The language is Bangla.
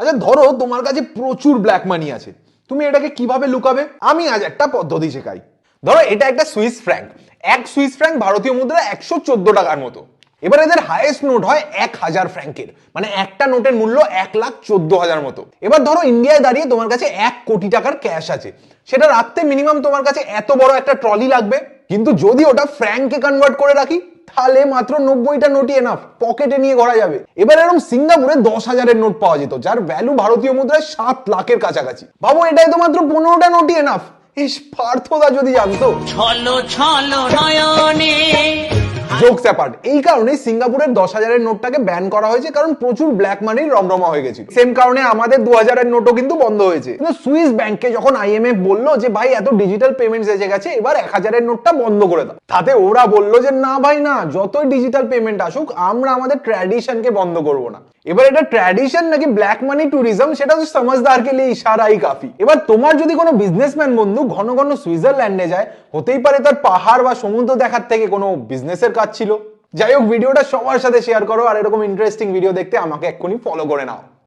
আচ্ছা ধরো তোমার কাছে প্রচুর ব্ল্যাক মানি আছে, তুমি এটাকে কিভাবে লুকাবে? আমি আজ একটা পদ্ধতি শেখাই। ধরো এটা একটা সুইস ফ্র্যাঙ্ক, এক সুইস ফ্র্যাঙ্ক ভারতীয় মুদ্রা 114 টাকার মতো। এবার এদের হাইয়েস্ট নোট হয় 1000 ফ্র্যাঙ্কের, মানে একটা নোটের মূল্য 1,14,000 মতো। এবার ধরো ইন্ডিয়ায় দাঁড়িয়ে তোমার কাছে 1 কোটি টাকার ক্যাশ আছে, সেটা রাখতে মিনিমাম তোমার কাছে এত বড় একটা ট্রলি লাগবে। কিন্তু যদি ওটা ফ্র্যাঙ্কে কনভার্ট করে রাখি, তাহলে মাত্র 90টা নোটই এনাফ, পকেটে নিয়ে ঘোরা যাবে। এবার এরকম সিঙ্গাপুরে 10,000-এর নোট পাওয়া যেত, যার ভ্যালু ভারতীয় মুদ্রায় 7 লাখের কাছাকাছি। ভাবো এটাই তো মাত্র 15টা নোটই এনাফ। ইস, পার্থদা যদি জানতো। ছলো ছলো নয়নে। জোকস অ্যাপার্ট, এই কারণে সিঙ্গাপুরের 10,000-এর নোটটাকে ব্যান করা হয়েছে, কারণ প্রচুর ব্ল্যাক মানির রমরমা হয়ে গেছিল। সেম কারণে আমাদের 2000-এর নোটও কিন্তু বন্ধ হয়েছে। কিন্তু সুইস ব্যাংকে যখন আইএমএফ বললো যে ভাই এত ডিজিটাল পেমেন্টস এসে গেছে, এবার 1000-এর নোটটা বন্ধ করে দাও, তাতে ওরা বললো যে না ভাই না, যতই ডিজিটাল পেমেন্ট আসুক আমরা আমাদের ট্র্যাডিশনকে বন্ধ করবো না। এবার এটা ট্র্যাডিশন নাকি ব্ল্যাক মানি ট্যুরিজম, সেটা তো সমঝদারকে লিয়ে ইশারাই কাফি। এবার তোমার যদি কোনো বিজনেসম্যান বন্ধু ঘন ঘন সুইজারল্যান্ডে যায়, হতেই পারে তার পাহাড় বা সমুদ্র দেখার থেকে কোনো বিজনেসের কাজ ছিল। যাই হোক, ভিডিওটা সবার সাথে শেয়ার করো, আর এরকম ইন্টারেস্টিং ভিডিও দেখতে আমাকে এক্ষুনি ফলো করে নাও।